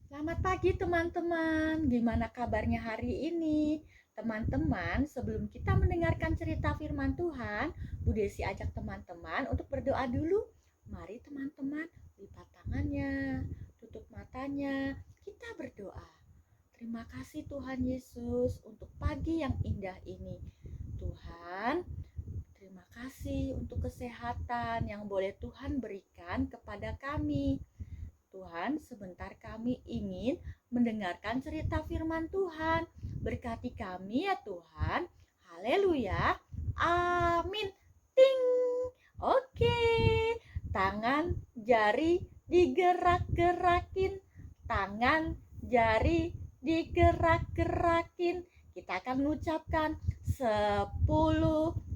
Selamat pagi teman-teman, gimana kabarnya hari ini? Teman-teman, sebelum kita mendengarkan cerita firman Tuhan, Bu Desi ajak teman-teman untuk berdoa dulu. Mari teman-teman, lipat tangannya, tutup matanya, kita berdoa. Terima kasih Tuhan Yesus untuk pagi yang indah ini. Tuhan, terima kasih untuk kesehatan yang boleh Tuhan berikan kepada kami. Tuhan, sebentar kami ingin mendengarkan cerita firman Tuhan. Berkati kami ya Tuhan. Haleluya. Amin. Ting. Oke. Tangan jari digerak-gerakin. Tangan jari digerak-gerakin. Kita akan mengucapkan 10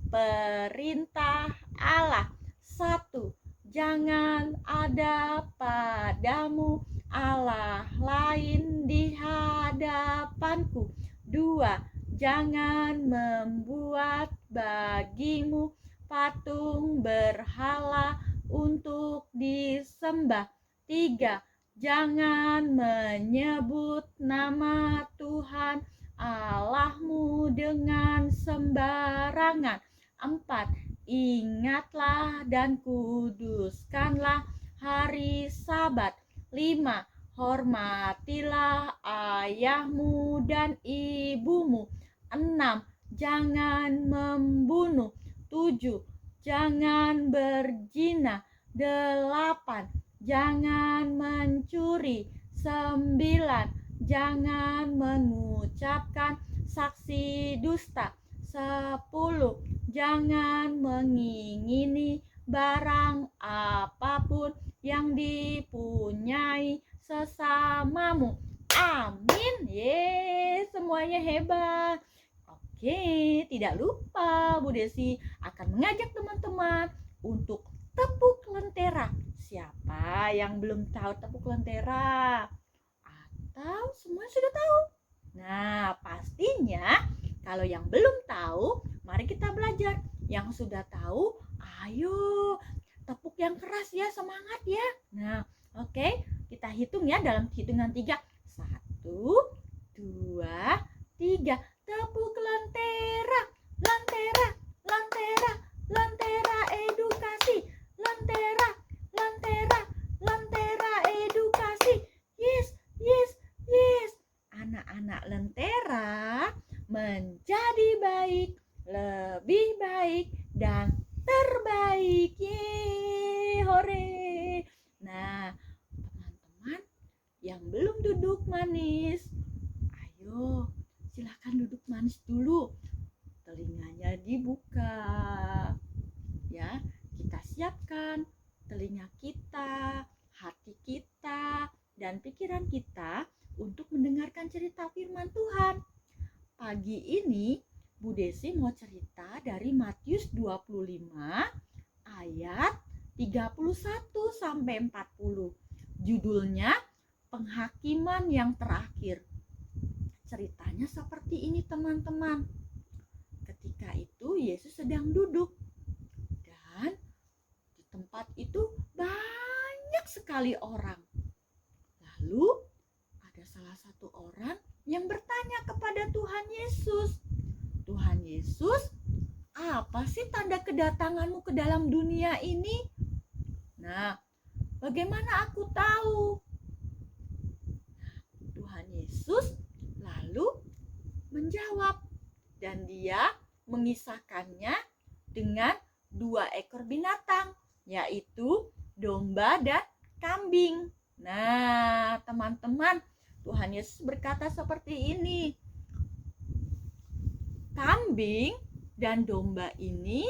perintah Allah. 1. Jangan ada padamu Allah lain di hadapanku. 2. Jangan membuat bagimu patung berhala untuk disembah. 3. Jangan menyebut nama Tuhan Allahmu dengan sembarangan. 4. Ingatlah dan kuduskanlah hari Sabat. 5. Hormatilah ayahmu dan ibumu. 6. Jangan membunuh. 7. Jangan berzina. 8. Jangan mencuri. 9. Jangan mengucapkan saksi dusta. 10. Jangan mengingini barang apapun yang dipunyai sesamamu. Amin. Semuanya hebat. Oke, tidak lupa Bu Desi akan mengajak teman-teman untuk tepuk lentera. Siapa yang belum tahu tepuk lentera? Atau semua sudah tahu? Nah, pastinya kalau yang belum tahu, mari kita belajar. Yang sudah tahu, ayo tepuk yang keras ya, semangat ya. Nah, oke, kita hitung ya dalam hitungan 3. 1, 2, 3. Tepuk lentera, lentera, lentera, lentera edukasi, lentera, lentera, lentera edukasi. Yes, yes, yes. Anak-anak lentera menjadi baik, lebih baik, dan terbaik. Yeay, hore. Nah, teman-teman yang belum duduk manis, ayo silahkan duduk manis dulu. Telinganya dibuka. Ya, kita siapkan telinga kita, hati kita, dan pikiran kita untuk mendengarkan cerita firman Tuhan. Pagi ini Bu Desi mau cerita dari Matius 25 ayat 31 sampai 40. Judulnya Penghakiman yang Terakhir. Ceritanya seperti ini teman-teman. Ketika itu Yesus sedang duduk dan di tempat itu banyak sekali orang. Lalu ada salah satu orang yang bertanya kepada Tuhan Yesus, Tuhan Yesus, apa sih tanda kedatanganmu ke dalam dunia ini? Nah, bagaimana aku tahu? Tuhan Yesus lalu menjawab dan dia mengisahkannya dengan 2 ekor binatang, yaitu domba dan kambing. Nah, teman-teman, Tuhan Yesus berkata seperti ini. Kambing dan domba ini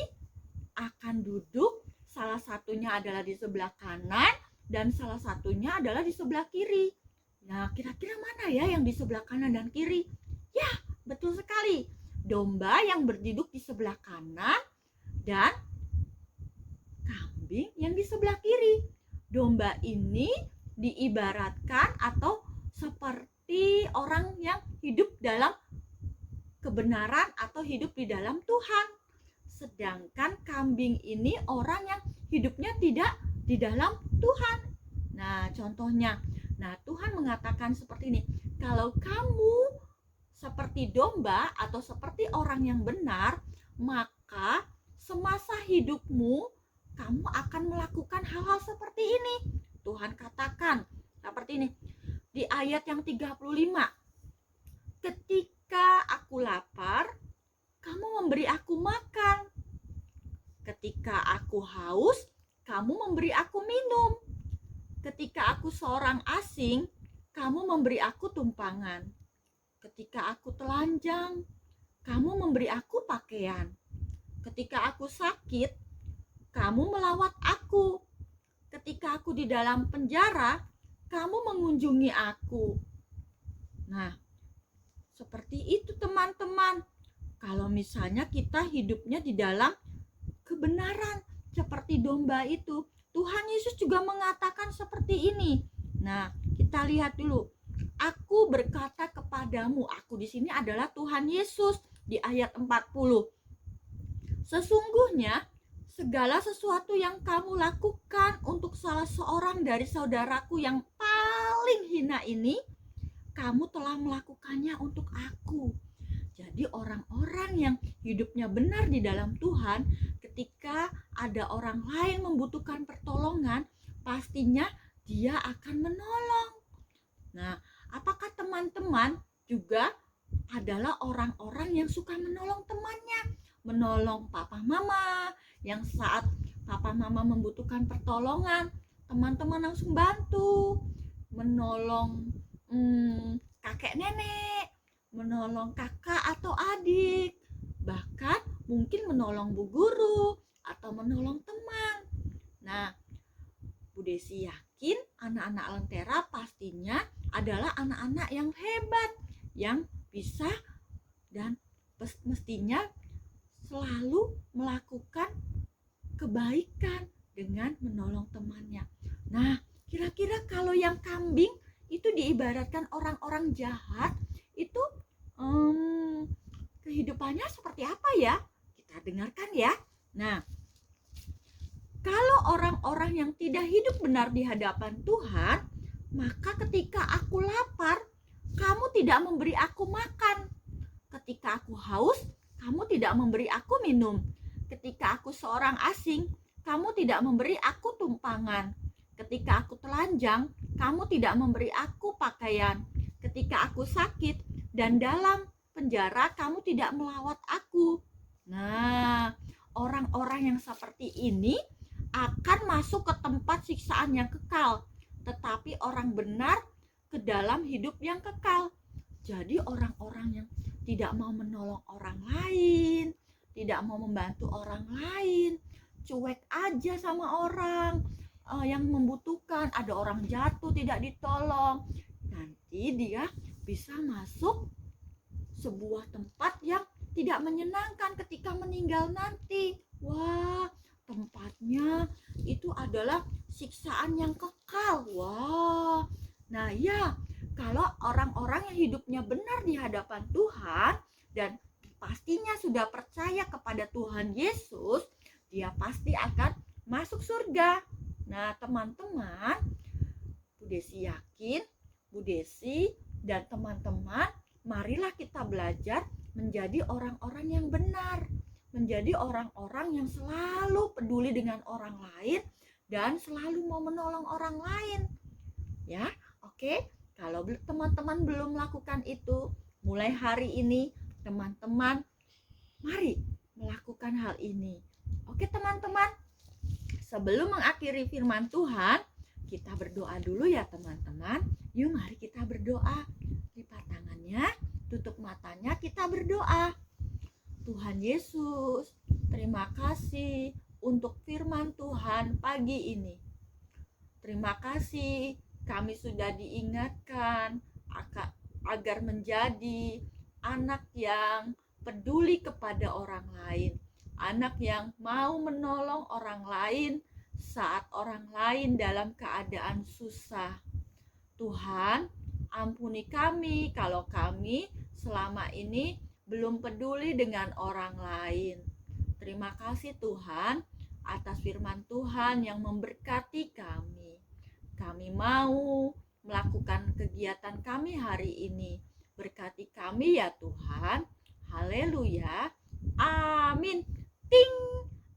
akan duduk, salah satunya adalah di sebelah kanan dan salah satunya adalah di sebelah kiri. Nah, kira-kira mana ya yang di sebelah kanan dan kiri? Ya, betul sekali. Domba yang berduduk di sebelah kanan dan kambing yang di sebelah kiri. Domba ini diibaratkan atau seperti orang yang hidup dalam kebenaran atau hidup di dalam Tuhan. Sedangkan kambing ini orang yang hidupnya tidak di dalam Tuhan. Nah, contohnya, Nah, Tuhan mengatakan seperti ini, kalau kamu seperti domba atau seperti orang yang benar, maka semasa hidupmu kamu akan melakukan hal-hal seperti ini. Tuhan katakan seperti ini di ayat yang 35. Ketika aku lapar, kamu memberi aku makan. Ketika aku haus, kamu memberi aku minum. Ketika aku seorang asing, kamu memberi aku tumpangan. Ketika aku telanjang, kamu memberi aku pakaian. Ketika aku sakit, kamu melawat aku. Ketika aku di dalam penjara, kamu mengunjungi aku. Nah, seperti itu teman-teman. Kalau misalnya kita hidupnya di dalam kebenaran seperti domba itu, Tuhan Yesus juga mengatakan seperti ini. Nah, kita lihat dulu. Aku berkata kepadamu, aku di sini adalah Tuhan Yesus di ayat 40. Sesungguhnya segala sesuatu yang kamu lakukan untuk salah seorang dari saudaraku yang paling hina ini, kamu telah melakukannya untuk aku. Jadi orang-orang yang hidupnya benar di dalam Tuhan, ketika ada orang lain membutuhkan pertolongan, pastinya dia akan menolong. Nah, apakah teman-teman juga adalah orang-orang yang suka menolong temannya, menolong papa mama, yang saat papa mama membutuhkan pertolongan, teman-teman langsung bantu, menolong kakek nenek, menolong kakak atau adik, bahkan mungkin menolong bu guru atau menolong teman. Nah, Bu Desi yakin anak-anak Lentera pastinya adalah anak-anak yang hebat, yang bisa dan mestinya selalu melakukan kebaikan dengan menolong temannya. Nah, kira-kira kalau yang kambing itu diibaratkan orang-orang jahat, itu kehidupannya seperti apa ya? Kita dengarkan ya. Nah, kalau orang-orang yang tidak hidup benar di hadapan Tuhan, maka ketika aku lapar, kamu tidak memberi aku makan. Ketika aku haus, kamu tidak memberi aku minum. Ketika aku seorang asing, kamu tidak memberi aku tumpangan. Ketika aku telanjang, kamu tidak memberi aku pakaian. Ketika aku sakit dan dalam penjara, kamu tidak melawat aku. Nah, orang-orang yang seperti ini akan masuk ke tempat siksaan yang kekal, tetapi orang benar ke dalam hidup yang kekal. Jadi orang-orang yang tidak mau menolong orang lain, tidak mau membantu orang lain, cuek aja sama orang yang membutuhkan, ada orang jatuh tidak ditolong, nanti dia bisa masuk sebuah tempat yang tidak menyenangkan ketika meninggal nanti. Wah, tempatnya itu adalah siksaan yang kekal. Wah, nah ya, kalau orang-orang yang hidupnya benar di hadapan Tuhan dan pastinya sudah percaya kepada Tuhan Yesus, dia pasti akan masuk surga. Nah, teman-teman, Bu Desi yakin, Bu Desi dan teman-teman, marilah kita belajar menjadi orang-orang yang benar, menjadi orang-orang yang selalu peduli dengan orang lain dan selalu mau menolong orang lain. Ya, oke. Kalau teman-teman belum melakukan itu, mulai hari ini teman-teman mari melakukan hal ini. Oke teman-teman, sebelum mengakhiri firman Tuhan, kita berdoa dulu ya teman-teman. Yuk mari kita berdoa. Lipat tangannya, tutup matanya, kita berdoa. Tuhan Yesus, terima kasih untuk firman Tuhan pagi ini. Terima kasih kami sudah diingatkan agar menjadi anak yang peduli kepada orang lain, anak yang mau menolong orang lain saat orang lain dalam keadaan susah. Tuhan, ampuni kami kalau kami selama ini belum peduli dengan orang lain. Terima kasih Tuhan atas firman Tuhan yang memberkati kami. Kami mau melakukan kegiatan kami hari ini. Berkati kami ya Tuhan. Haleluya. Amin. Ting.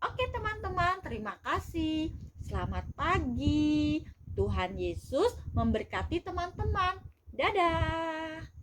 Oke teman-teman, terima kasih. Selamat pagi. Tuhan Yesus memberkati teman-teman. Dadah.